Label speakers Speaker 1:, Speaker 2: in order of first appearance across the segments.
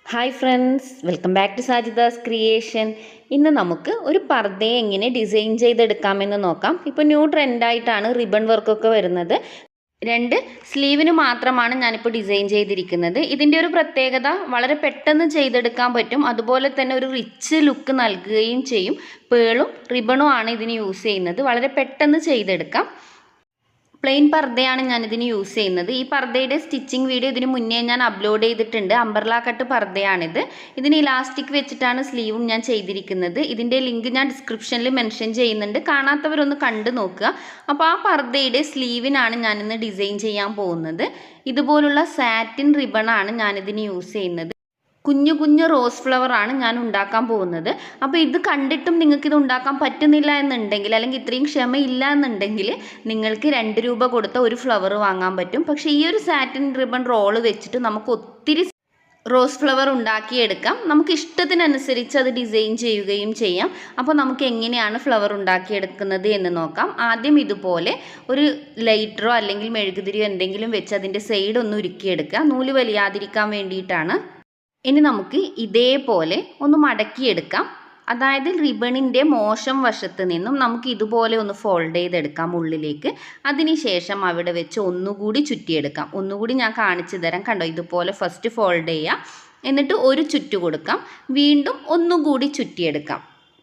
Speaker 1: Hi friends, welcome back to Sajida's creation. ഇന്ന് നമുക്ക് ഒരു പർദ്ദയെ എങ്ങനെ ഡിസൈൻ ചെയ്തെടുക്കാമെന്ന് നോക്കാം. ഇപ്പോൾ ന്യൂ ട്രെൻഡായിട്ടാണ് റിബൺ വർക്കൊക്കെ വരുന്നത്. 2 സ്ലീവിന് മാത്രമാണ് ഞാനിപ്പോൾ ഡിസൈൻ ചെയ്തിരിക്കുന്നത്. ഇതിൻ്റെ ഒരു പ്രത്യേകത വളരെ പെട്ടെന്ന് ചെയ്തെടുക്കാൻ പറ്റും, അതുപോലെ തന്നെ ഒരു റിച്ച് ലുക്ക് നൽകുകയും ചെയ്യും. പേളും റിബണും ആണ് ഇതിന് യൂസ് ചെയ്യുന്നത്. വളരെ പെട്ടെന്ന് ചെയ്തെടുക്കാം. പ്ലെയിൻ പർദ്ദയാണ് ഞാനിതിന് യൂസ് ചെയ്യുന്നത്. ഈ പർദ്ദയുടെ സ്റ്റിച്ചിങ് വീഡിയോ ഇതിന് മുന്നേ ഞാൻ അപ്ലോഡ് ചെയ്തിട്ടുണ്ട്. അംബർല കട്ട് പർദ്ദയാണിത്. ഇതിന് ഇലാസ്റ്റിക് വെച്ചിട്ടാണ് സ്ലീവും ഞാൻ ചെയ്തിരിക്കുന്നത്. ഇതിൻ്റെ ലിങ്ക് ഞാൻ ഡിസ്ക്രിപ്ഷനിൽ മെൻഷൻ ചെയ്യുന്നുണ്ട്. കാണാത്തവരൊന്ന് കണ്ടു നോക്കുക. അപ്പോൾ ആ പർദ്ദയുടെ സ്ലീവിനാണ് ഞാനിന്ന് ഡിസൈൻ ചെയ്യാൻ പോകുന്നത്. ഇതുപോലുള്ള സാറ്റിൻ റിബണാണ് ഞാനിതിന് യൂസ് ചെയ്യുന്നത്. കുഞ്ഞു കുഞ്ഞു റോസ് ഫ്ലവറാണ് ഞാൻ ഉണ്ടാക്കാൻ പോകുന്നത്. അപ്പോൾ ഇത് കണ്ടിട്ടും നിങ്ങൾക്കിത് ഉണ്ടാക്കാൻ പറ്റുന്നില്ല എന്നുണ്ടെങ്കിൽ, അല്ലെങ്കിൽ ഇത്രയും ക്ഷമയില്ല എന്നുണ്ടെങ്കിൽ, നിങ്ങൾക്ക് 2 രൂപ കൊടുത്ത ഒരു ഫ്ലവർ വാങ്ങാൻ പറ്റും. പക്ഷേ ഈ ഒരു സാറ്റിൻ റിബൺ റോള് വെച്ചിട്ട് നമുക്ക് ഒത്തിരി റോസ് ഫ്ലവർ ഉണ്ടാക്കിയെടുക്കാം. നമുക്ക് ഇഷ്ടത്തിനനുസരിച്ച് അത് ഡിസൈൻ ചെയ്യുകയും ചെയ്യാം. അപ്പോൾ നമുക്ക് എങ്ങനെയാണ് ഫ്ലവർ ഉണ്ടാക്കിയെടുക്കുന്നത് എന്ന് നോക്കാം. ആദ്യം ഇതുപോലെ ഒരു ലൈറ്ററോ അല്ലെങ്കിൽ മെഴുകുതിരിയോ എന്തെങ്കിലും വെച്ച് അതിൻ്റെ സൈഡ് ഒന്ന് ഉരുക്കിയെടുക്കുക. നൂല് വലിയാതിരിക്കാൻ വേണ്ടിയിട്ടാണ്. ഇനി നമുക്ക് ഇതേപോലെ ഒന്ന് മടക്കിയെടുക്കാം. അതായത് റിബണിൻ്റെ മോശം വശത്ത് നിന്നും നമുക്ക് ഇതുപോലെ ഒന്ന് ഫോൾഡ് ചെയ്തെടുക്കാം ഉള്ളിലേക്ക്. അതിനുശേഷം അവിടെ വെച്ച് ഒന്നുകൂടി ചുറ്റിയെടുക്കാം. ഒന്നുകൂടി ഞാൻ കാണിച്ചു തരാം. കണ്ടോ, ഇതുപോലെ ഫസ്റ്റ് ഫോൾഡ് ചെയ്യാം, എന്നിട്ട് ഒരു ചുറ്റ് കൊടുക്കാം, വീണ്ടും ഒന്നുകൂടി ചുറ്റിയെടുക്കാം.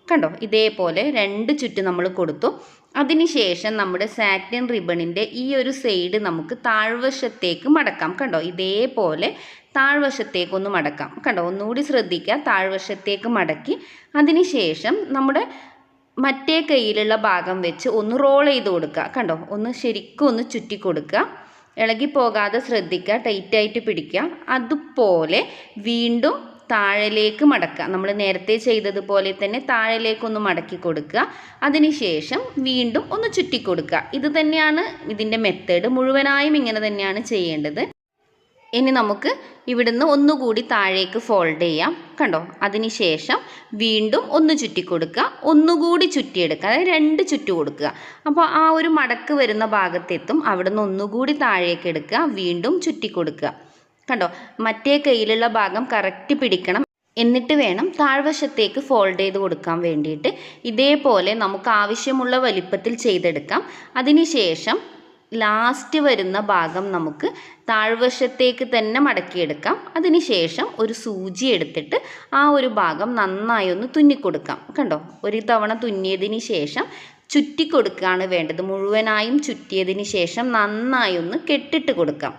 Speaker 1: കണ്ടോ, ഇതേപോലെ 2 ചുറ്റ് നമ്മൾ കൊടുത്തു. അതിനുശേഷം നമ്മുടെ സാറ്റിൻ റിബണിൻ്റെ ഈ ഒരു സൈഡ് നമുക്ക് താഴ്വശത്തേക്ക് മടക്കാം. കണ്ടോ, ഇതേപോലെ താഴ്വശത്തേക്കൊന്ന് മടക്കാം. കണ്ടോ, ഒന്നുകൂടി ശ്രദ്ധിക്കുക. താഴ്വശത്തേക്ക് മടക്കി അതിനുശേഷം നമ്മുടെ മറ്റേ കയ്യിലുള്ള ഭാഗം വെച്ച് ഒന്ന് റോൾ ചെയ്ത് കൊടുക്കുക. കണ്ടോ, ഒന്ന് ശരിക്കും ഒന്ന് ചുറ്റി കൊടുക്കുക. ഇളകിപ്പോകാതെ ശ്രദ്ധിക്കുക, ടൈറ്റായിട്ട് പിടിക്കുക. അതുപോലെ വീണ്ടും താഴേക്ക് മടക്കുക. നമ്മൾ നേരത്തെ ചെയ്തതുപോലെ തന്നെ താഴേക്കൊന്ന് മടക്കി കൊടുക്കുക. അതിനുശേഷം വീണ്ടും ഒന്ന് ചുറ്റി കൊടുക്കുക. ഇത് തന്നെയാണ് ഇതിൻ്റെ മെത്തേഡ്. മുഴുവനായും ഇങ്ങനെ തന്നെയാണ് ചെയ്യേണ്ടത്. ഇനി നമുക്ക് ഇവിടുന്ന് ഒന്നുകൂടി താഴേക്ക് ഫോൾഡ് ചെയ്യാം. കണ്ടോ, അതിനുശേഷം വീണ്ടും ഒന്ന് ചുറ്റി കൊടുക്കുക, ഒന്നുകൂടി ചുറ്റിയെടുക്കുക. അതായത് 2 ചുറ്റ് കൊടുക്കുക. അപ്പോൾ ആ ഒരു മടക്ക് വരുന്ന ഭാഗത്തെത്തും. അവിടുന്ന് ഒന്നുകൂടി താഴേക്ക് എടുക്കുക, വീണ്ടും ചുറ്റി കൊടുക്കുക. കണ്ടോ, മറ്റേ കയ്യിലുള്ള ഭാഗം കറക്റ്റ് പിടിക്കണം. എന്നിട്ട് വേണം താഴ്വശത്തേക്ക് ഫോൾഡ് ചെയ്ത് കൊടുക്കാൻ വേണ്ടിയിട്ട്. ഇതേപോലെ നമുക്ക് ആവശ്യമുള്ള വലിപ്പത്തിൽ ചെയ്തെടുക്കാം. അതിനുശേഷം ലാസ്റ്റ് വരുന്ന ഭാഗം നമുക്ക് താഴ്വശത്തേക്ക് തന്നെ മടക്കിയെടുക്കാം. അതിനുശേഷം ഒരു സൂചി എടുത്തിട്ട് ആ ഒരു ഭാഗം നന്നായി ഒന്ന് തുന്നിക്കൊടുക്കാം. കണ്ടോ, ഒരു തവണ തുന്നിയതിന് ശേഷം ചുറ്റിക്കൊടുക്കുകയാണ് വേണ്ടത്. മുഴുവനായും ചുറ്റിയതിന് ശേഷം നന്നായി ഒന്ന് കെട്ടിട്ട് കൊടുക്കാം.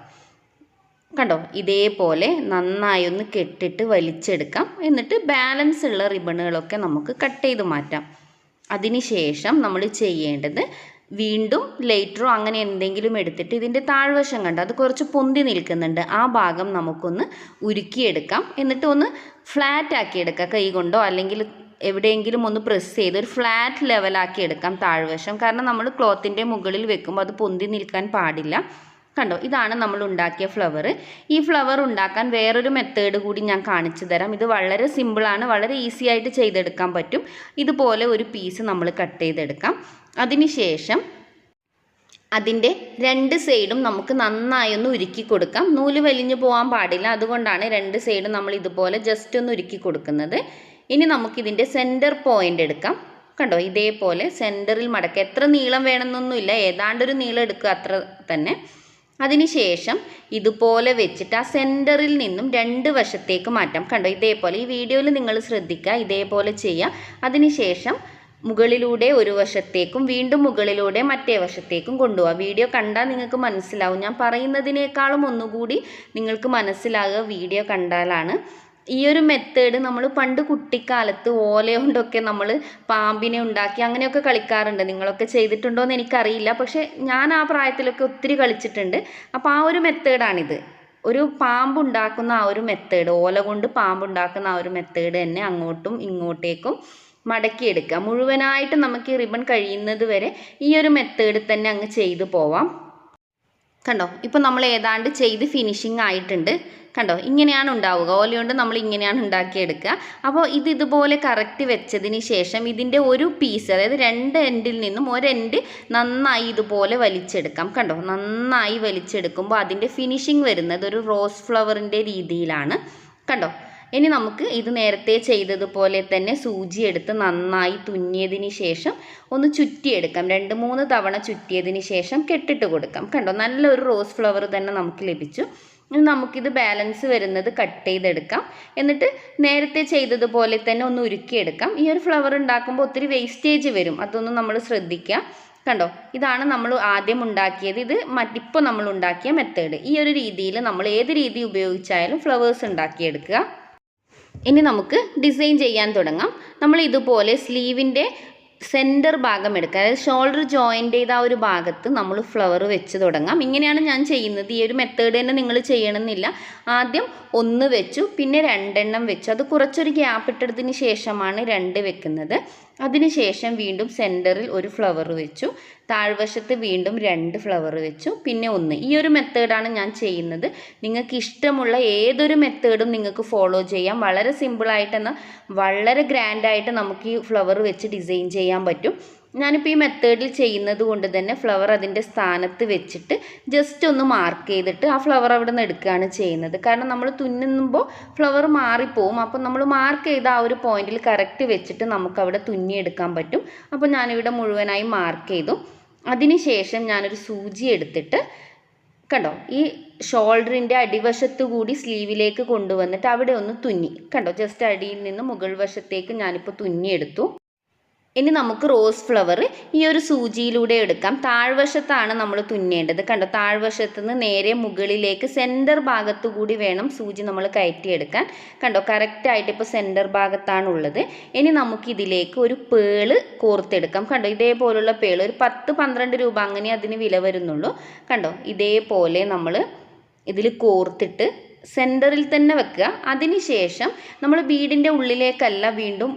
Speaker 1: കണ്ടോ, ഇതേപോലെ നന്നായി ഒന്ന് കെട്ടിട്ട് വലിച്ചെടുക്കാം. എന്നിട്ട് ബാലൻസ് ഉള്ള റിബണുകളൊക്കെ നമുക്ക് കട്ട് ചെയ്ത് മാറ്റാം. അതിനുശേഷം നമ്മൾ ചെയ്യേണ്ടത് വീണ്ടും ലൈറ്ററോ അങ്ങനെ എന്തെങ്കിലും എടുത്തിട്ട് ഇതിൻ്റെ താഴ്വശം കണ്ടോ, അത് കുറച്ച് പൊന്തി നിൽക്കുന്നുണ്ട്. ആ ഭാഗം നമുക്കൊന്ന് ഉരുക്കിയെടുക്കാം. എന്നിട്ട് ഒന്ന് ഫ്ലാറ്റ് ആക്കിയെടുക്കാം. കൈ കൊണ്ടോ അല്ലെങ്കിൽ എവിടെയെങ്കിലും ഒന്ന് പ്രസ് ചെയ്ത് ഒരു ഫ്ലാറ്റ് ലെവലാക്കി എടുക്കാം താഴ്വശം. കാരണം നമ്മൾ ക്ലോത്തിൻ്റെ മുകളിൽ വെക്കുമ്പോൾ അത് പൊന്തി നിൽക്കാൻ പാടില്ല. കണ്ടോ, ഇതാണ് നമ്മൾ ഉണ്ടാക്കിയ ഫ്ലവർ. ഈ ഫ്ലവർ ഉണ്ടാക്കാൻ വേറൊരു മെത്തേഡ് കൂടി ഞാൻ കാണിച്ചു തരാം. ഇത് വളരെ സിമ്പിളാണ്, വളരെ ഈസി ആയിട്ട് ചെയ്തെടുക്കാൻ പറ്റും. ഇതുപോലെ ഒരു പീസ് നമ്മൾ കട്ട് ചെയ്തെടുക്കാം. അതിനുശേഷം അതിൻ്റെ 2 സൈഡും നമുക്ക് നന്നായി ഒന്ന് ഉരുക്കി കൊടുക്കാം. നൂല് വലിഞ്ഞു പോകാൻ പാടില്ല, അതുകൊണ്ടാണ് 2 സൈഡും നമ്മൾ ഇതുപോലെ ജസ്റ്റ് ഒന്ന് ഉരുക്കി കൊടുക്കുന്നത്. ഇനി നമുക്കിതിൻ്റെ സെൻറ്റർ പോയിൻ്റ് എടുക്കാം. കണ്ടോ, ഇതേപോലെ സെൻറ്ററിൽ മടക്കുക. എത്ര നീളം വേണമെന്നൊന്നുമില്ല, ഏതാണ്ടൊരു നീളം എടുക്കുക, അത്ര തന്നെ. അതിനുശേഷം ഇതുപോലെ വെച്ചിട്ട് ആ സെൻറ്ററിൽ നിന്നും 2 വശത്തേക്ക് മാറ്റാം. കണ്ടോ, ഇതേപോലെ ഈ വീഡിയോയിൽ നിങ്ങൾ ശ്രദ്ധിക്കുക, ഇതേപോലെ ചെയ്യുക. അതിനുശേഷം മുകളിലൂടെ ഒരു വശത്തേക്കും വീണ്ടും മുകളിലൂടെ മറ്റേ വശത്തേക്കും കൊണ്ടുപോവുക. വീഡിയോ കണ്ടാൽ നിങ്ങൾക്ക് മനസ്സിലാവും. ഞാൻ പറയുന്നതിനേക്കാളും ഒന്നുകൂടി നിങ്ങൾക്ക് മനസ്സിലാകുക വീഡിയോ കണ്ടാലാണ്. ഈ ഒരു മെത്തേഡ് നമ്മൾ പണ്ട് കുട്ടിക്കാലത്ത് ഓല കൊണ്ടൊക്കെ നമ്മൾ പാമ്പിനെ ഉണ്ടാക്കി അങ്ങനെയൊക്കെ കളിക്കാറുണ്ട്. നിങ്ങളൊക്കെ ചെയ്തിട്ടുണ്ടോ എന്ന് എനിക്കറിയില്ല, പക്ഷേ ഞാൻ ആ പ്രായത്തിലൊക്കെ ഒത്തിരി കളിച്ചിട്ടുണ്ട്. അപ്പോൾ ആ ഒരു മെത്തേഡാണിത്. ഒരു പാമ്പുണ്ടാക്കുന്ന ആ ഒരു മെത്തേഡ്, ഓല കൊണ്ട് പാമ്പുണ്ടാക്കുന്ന ആ ഒരു മെത്തേഡ് തന്നെ അങ്ങോട്ടും ഇങ്ങോട്ടേക്കും മടക്കിയെടുക്കുക. മുഴുവനായിട്ട് നമുക്ക് ഈ റിബൺ കഴിയുന്നത് വരെ ഈ ഒരു മെത്തേഡ് തന്നെ അങ്ങ് ചെയ്തു പോവാം. കണ്ടോ, ഇപ്പോൾ നമ്മൾ ഏതാണ്ട് ചെയ്ത് ഫിനിഷിങ് ആയിട്ടുണ്ട്. കണ്ടോ, ഇങ്ങനെയാണ് ഉണ്ടാവുക. ഓലയുണ്ട് നമ്മൾ ഇങ്ങനെയാണ് ഉണ്ടാക്കിയെടുക്കുക. അപ്പോൾ ഇതുപോലെ കറക്റ്റ് വെച്ചതിന് ശേഷം ഇതിൻ്റെ ഒരു പീസ്, അതായത് 2 എൻഡിൽ നിന്നും ഒരു എൻഡ് നന്നായി ഇതുപോലെ വലിച്ചെടുക്കാം. കണ്ടോ, നന്നായി വലിച്ചെടുക്കുമ്പോൾ അതിൻ്റെ ഫിനിഷിങ് വരുന്നത് ഒരു റോസ് ഫ്ലവറിൻ്റെ രീതിയിലാണ്. കണ്ടോ, ഇനി നമുക്ക് ഇത് നേരത്തെ ചെയ്തതുപോലെ തന്നെ സൂചി എടുത്ത് നന്നായി തുന്നിയതിന് ശേഷം ഒന്ന് ചുറ്റിയെടുക്കാം. 2-3 തവണ ചുറ്റിയതിന് ശേഷം കെട്ടിട്ട് കൊടുക്കാം. കണ്ടോ, നല്ലൊരു റോസ് ഫ്ലവർ തന്നെ നമുക്ക് ലഭിച്ചു. ഇനി നമുക്കിത് ബാലൻസ് വരുന്നത് കട്ട് ചെയ്തെടുക്കാം. എന്നിട്ട് നേരത്തെ ചെയ്തതുപോലെ തന്നെ ഒന്ന് ഉരുക്കിയെടുക്കാം. ഈ ഒരു ഫ്ലവർ ഉണ്ടാക്കുമ്പോൾ ഒത്തിരി വേസ്റ്റേജ് വരും, അതൊന്നും നമ്മൾ ശ്രദ്ധിക്കുക. കണ്ടോ, ഇതാണ് നമ്മൾ ആദ്യം ഉണ്ടാക്കിയത്. ഇത് ഇപ്പോൾ നമ്മൾ ഉണ്ടാക്കിയ മെത്തേഡ്. ഈ ഒരു രീതിയിൽ നമ്മൾ ഏത് രീതി ഉപയോഗിച്ചായാലും ഫ്ലവേഴ്സ് ഉണ്ടാക്കിയെടുക്കുക. ഇനി നമുക്ക് ഡിസൈൻ ചെയ്യാൻ തുടങ്ങാം. നമ്മൾ ഇതുപോലെ സ്ലീവിൻ്റെ സെൻറ്റർ ഭാഗം എടുക്കുക, അതായത് ഷോൾഡർ ജോയിൻ്റ് ചെയ്ത ആ ഒരു ഭാഗത്ത് നമ്മൾ ഫ്ലവർ വെച്ച് തുടങ്ങാം. ഇങ്ങനെയാണ് ഞാൻ ചെയ്യുന്നത്. ഈ ഒരു മെത്തേഡ് തന്നെ നിങ്ങൾ ചെയ്യണമെന്നില്ല. ആദ്യം 1 വെച്ചു, പിന്നെ 2 വെച്ചു. അത് കുറച്ചൊരു ഗ്യാപ്പ് ഇട്ടെടുത്തതിന് ശേഷമാണ് 2 വെക്കുന്നത്. അതിനുശേഷം വീണ്ടും സെൻറ്ററിൽ ഒരു ഫ്ലവർ വെച്ചു, താഴ്വശത്ത് വീണ്ടും 2 ഫ്ലവർ വെച്ചു, പിന്നെ 1. ഈ ഒരു മെത്തേഡാണ് ഞാൻ ചെയ്യുന്നത്. നിങ്ങൾക്ക് ഇഷ്ടമുള്ള ഏതൊരു മെത്തേഡും നിങ്ങൾക്ക് ഫോളോ ചെയ്യാം. വളരെ സിമ്പിളായിട്ട് എന്നാൽ വളരെ ഗ്രാൻഡായിട്ട് നമുക്ക് ഈ ഫ്ലവർ വെച്ച് ഡിസൈൻ ചെയ്യാൻ പറ്റും. ഞാനിപ്പോൾ ഈ മെത്തേഡിൽ ചെയ്യുന്നത് കൊണ്ട് തന്നെ ഫ്ലവർ അതിൻ്റെ സ്ഥാനത്ത് വെച്ചിട്ട് ജസ്റ്റ് ഒന്ന് മാർക്ക് ചെയ്തിട്ട് ആ ഫ്ലവർ അവിടെ നിന്ന് എടുക്കുകയാണ് ചെയ്യുന്നത്. കാരണം നമ്മൾ തുന്നുമ്പോൾ ഫ്ലവർ മാറിപ്പോവും. അപ്പോൾ നമ്മൾ മാർക്ക് ചെയ്ത ആ ഒരു പോയിന്റിൽ കറക്റ്റ് വെച്ചിട്ട് നമുക്കവിടെ തുന്നിയെടുക്കാൻ പറ്റും. അപ്പോൾ ഞാനിവിടെ മുഴുവനായി മാർക്ക് ചെയ്തു. അതിനുശേഷം ഞാനൊരു സൂചി എടുത്തിട്ട് കണ്ടോ, ഈ ഷോൾഡറിൻ്റെ അടിവശത്തു കൂടി സ്ലീവിലേക്ക് കൊണ്ടുവന്നിട്ട് അവിടെ ഒന്ന് തുന്നി. കണ്ടോ, ജസ്റ്റ് അടിയിൽ നിന്ന് മുകൾ വശത്തേക്ക് ഞാനിപ്പോൾ തുന്നിയെടുത്തു. ഇനി നമുക്ക് റോസ് ഫ്ലവർ ഈ ഒരു സൂചിയിലൂടെ എടുക്കാം. താഴ്വശത്താണ് നമ്മൾ തുന്നേണ്ടത്. കണ്ടോ, താഴ്വശത്ത് നിന്ന് നേരെ മുകളിലേക്ക് സെൻറ്റർ ഭാഗത്തു കൂടി വേണം സൂചി നമ്മൾ കയറ്റിയെടുക്കാൻ. കണ്ടോ, കറക്റ്റായിട്ട് ഇപ്പോൾ സെൻറ്റർ ഭാഗത്താണുള്ളത്. ഇനി നമുക്കിതിലേക്ക് ഒരു പേള് കോർത്തെടുക്കാം. കണ്ടോ, ഇതേപോലുള്ള പേള് ഒരു 10-12 രൂപ അങ്ങനെ അതിന് വില വരുന്നുള്ളൂ. കണ്ടോ, ഇതേപോലെ നമ്മൾ ഇതിൽ കോർത്തിട്ട് സെൻറ്ററിൽ തന്നെ വെക്കുക. അതിനുശേഷം നമ്മൾ ബീഡിൻ്റെ ഉള്ളിലേക്കല്ല വീണ്ടും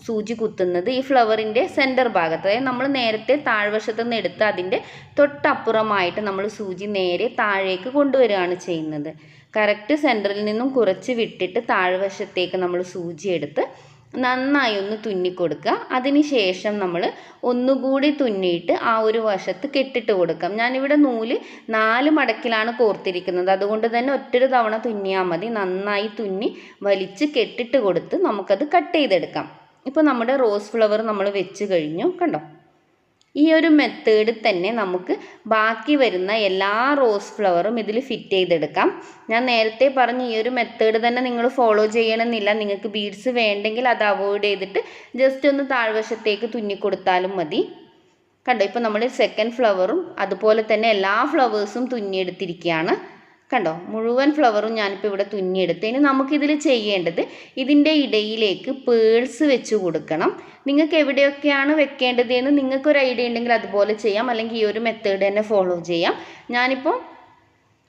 Speaker 1: സൂചി കുത്തുന്നത്, ഈ ഫ്ലവറിൻ്റെ സെൻറ്റർ ഭാഗത്ത്. അതായത് നമ്മൾ നേരത്തെ താഴ്വശത്ത് നിന്ന് എടുത്ത് അതിൻ്റെ തൊട്ടപ്പുറമായിട്ട് നമ്മൾ സൂചി നേരെ താഴേക്ക് കൊണ്ടുവരികയാണ് ചെയ്യുന്നത്. കറക്റ്റ് സെൻറ്ററിൽ നിന്നും കുറച്ച് വിട്ടിട്ട് താഴ്വശത്തേക്ക് നമ്മൾ സൂചി എടുത്ത് നന്നായി ഒന്ന് തുന്നിക്കൊടുക്കുക. അതിനുശേഷം നമ്മൾ ഒന്നുകൂടി തുന്നിയിട്ട് ആ ഒരു വശത്ത് കെട്ടിട്ട് കൊടുക്കാം. ഞാനിവിടെ നൂല് 4 മടക്കിലാണ് കോർത്തിരിക്കുന്നത്. അതുകൊണ്ട് തന്നെ ഒറ്റൊരു തവണ തുന്നിയാൽ മതി. നന്നായി തുന്നി വലിച്ച് കെട്ടിട്ട് കൊടുത്ത് നമുക്കത് കട്ട് ചെയ്തെടുക്കാം. ഇപ്പോൾ നമ്മുടെ റോസ് ഫ്ലവർ നമ്മൾ വെച്ച് കഴിഞ്ഞു. കണ്ടോ, ഈ ഒരു മെത്തേഡ് തന്നെ നമുക്ക് ബാക്കി വരുന്ന എല്ലാ റോസ് ഫ്ലവറും ഇതിൽ ഫിറ്റ് ചെയ്തെടുക്കാം. ഞാൻ നേരത്തെ പറഞ്ഞ ഈ ഒരു മെത്തേഡ് തന്നെ നിങ്ങൾ ഫോളോ ചെയ്യണമെന്നില്ല. നിങ്ങൾക്ക് ബീഡ്സ് വേണ്ടെങ്കിൽ അത് അവോയ്ഡ് ചെയ്തിട്ട് ജസ്റ്റ് ഒന്ന് താഴ്വശത്തേക്ക് തുന്നിക്കൊടുത്താലും മതി. കണ്ടോ, ഇപ്പോൾ നമ്മൾ സെക്കൻഡ് ഫ്ലവറും അതുപോലെ തന്നെ എല്ലാ ഫ്ലവേഴ്സും തുന്നിയെടുത്തിരിക്കുകയാണ്. കണ്ടോ, മുഴുവൻ ഫ്ലവറും ഞാനിപ്പോൾ ഇവിടെ തുന്നിയെടുത്ത്. ഇനി നമുക്കിതിൽ ചെയ്യേണ്ടത് ഇതിൻ്റെ ഇടയിലേക്ക് പേൾസ് വെച്ച് കൊടുക്കണം. നിങ്ങൾക്ക് എവിടെയൊക്കെയാണ് വെക്കേണ്ടത് എന്ന് നിങ്ങൾക്കൊരു ഐഡിയ ഉണ്ടെങ്കിൽ അതുപോലെ ചെയ്യാം, അല്ലെങ്കിൽ ഈ ഒരു മെത്തേഡ് തന്നെ ഫോളോ ചെയ്യാം. ഞാനിപ്പോൾ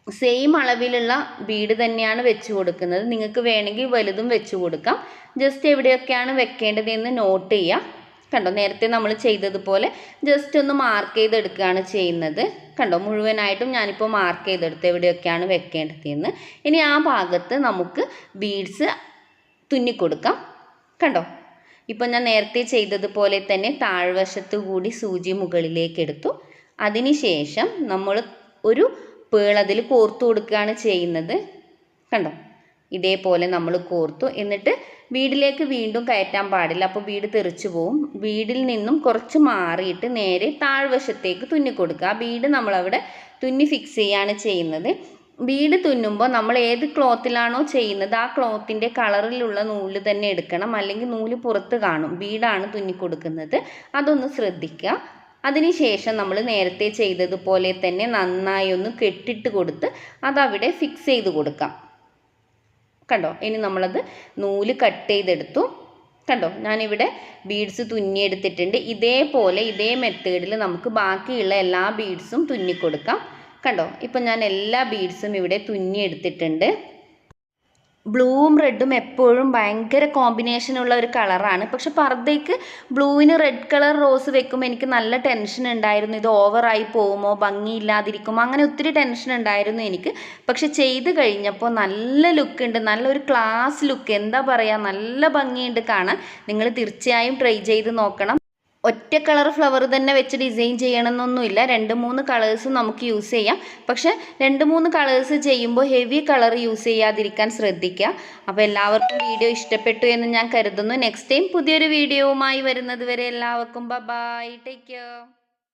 Speaker 1: സെയിം അളവിലുള്ള ബീഡ് തന്നെയാണ് വെച്ച് കൊടുക്കുന്നത്. നിങ്ങൾക്ക് വേണമെങ്കിൽ വലുതും വെച്ച് കൊടുക്കാം. ജസ്റ്റ് എവിടെയൊക്കെയാണ് വെക്കേണ്ടത് എന്ന് നോട്ട് ചെയ്യുക. കണ്ടോ, നേരത്തെ നമ്മൾ ചെയ്തതുപോലെ ജസ്റ്റ് ഒന്ന് മാർക്ക് ചെയ്തെടുക്കുകയാണ് ചെയ്യുന്നത്. കണ്ടോ, മുഴുവനായിട്ടും ഞാനിപ്പോൾ മാർക്ക് ചെയ്തെടുത്ത് എവിടെയൊക്കെയാണ് വെക്കേണ്ടതെന്ന്. ഇനി ആ ഭാഗത്ത് നമുക്ക് ബീഡ്സ് തുന്നിക്കൊടുക്കാം. കണ്ടോ, ഇപ്പോൾ ഞാൻ നേരത്തെ ചെയ്തതുപോലെ തന്നെ താഴ്വശത്ത് കൂടി സൂചി മുകളിലേക്ക് എടുത്തു. അതിനുശേഷം നമ്മൾ ഒരു പേൾ അതിൽ കോർത്തു കൊടുക്കുകയാണ് ചെയ്യുന്നത്. കണ്ടോ, ഇതേപോലെ നമ്മൾ കോർത്തു. എന്നിട്ട് ബീഡിലേക്ക് വീണ്ടും കയറ്റാൻ പാടില്ല, അപ്പോൾ ബീഡ് തെറിച്ചു പോവും. ബീഡിൽ നിന്നും കുറച്ച് മാറിയിട്ട് നേരെ താഴ്വശത്തേക്ക് തുന്നിക്കൊടുക്കുക. ആ ബീഡ് നമ്മളവിടെ തുന്നി ഫിക്സ് ചെയ്യാണ് ചെയ്യുന്നത്. ബീഡ് തുന്നുമ്പോൾ നമ്മൾ ഏത് ക്ലോത്തിലാണോ ചെയ്യുന്നത് ആ ക്ലോത്തിൻ്റെ കളറിലുള്ള നൂല് തന്നെ എടുക്കണം, അല്ലെങ്കിൽ നൂല് പുറത്ത് കാണും. ബീഡാണ് തുന്നിക്കൊടുക്കുന്നത്, അതൊന്ന് ശ്രദ്ധിക്കുക. അതിനുശേഷം നമ്മൾ നേരത്തെ ചെയ്തതുപോലെ തന്നെ നന്നായി ഒന്ന് കെട്ടിട്ട് കൊടുത്ത് അതവിടെ ഫിക്സ് ചെയ്ത് കൊടുക്കാം. കണ്ടോ, ഇനി നമ്മളത് നൂല് കട്ട് ചെയ്തെടുത്തു. കണ്ടോ, ഞാനിവിടെ ബീഡ്സ് തുന്നിയെടുത്തിട്ടുണ്ട്. ഇതേപോലെ ഇതേ മെത്തേഡിൽ നമുക്ക് ബാക്കിയുള്ള എല്ലാ ബീഡ്സും തുന്നിക്കൊടുക്കാം. കണ്ടോ, ഇപ്പം ഞാൻ എല്ലാ ബീഡ്സും ഇവിടെ തുന്നിയെടുത്തിട്ടുണ്ട്. ബ്ലൂവും റെഡും എപ്പോഴും ഭയങ്കര കോമ്പിനേഷനുള്ള ഒരു കളറാണ്. പക്ഷെ പർദ്ദയ്ക്ക് ബ്ലൂവിന് റെഡ് കളർ റോസ് വെക്കുമ്പോൾ എനിക്ക് നല്ല ടെൻഷൻ ഉണ്ടായിരുന്നു. ഇത് ഓവറായി പോകുമോ, ഭംഗിയില്ലാതിരിക്കുമോ, അങ്ങനെ ഒത്തിരി ടെൻഷൻ ഉണ്ടായിരുന്നു എനിക്ക്. പക്ഷെ ചെയ്ത് കഴിഞ്ഞപ്പോൾ നല്ല ലുക്ക് ഉണ്ട്, നല്ലൊരു ക്ലാസ് ലുക്ക്. എന്താ പറയുക, നല്ല ഭംഗിയുണ്ട് കാണാൻ. നിങ്ങൾ തീർച്ചയായും ട്രൈ ചെയ്ത് നോക്കണം. ഒറ്റ കളർ ഫ്ലവർ തന്നെ വെച്ച് ഡിസൈൻ ചെയ്യണമെന്നൊന്നുമില്ല. 2-3 കളേഴ്സും നമുക്ക് യൂസ് ചെയ്യാം. പക്ഷെ 2-3 കളേഴ്സ് ചെയ്യുമ്പോൾ ഹെവി കളർ യൂസ് ചെയ്യാതിരിക്കാൻ ശ്രദ്ധിക്കുക. അപ്പോൾ എല്ലാവർക്കും വീഡിയോ ഇഷ്ടപ്പെട്ടു എന്ന് ഞാൻ കരുതുന്നു. നെക്സ്റ്റ് ടൈം പുതിയൊരു വീഡിയോവുമായി വരുന്നത് വരെ എല്ലാവർക്കും ബൈ, ടേക്ക് കെയർ.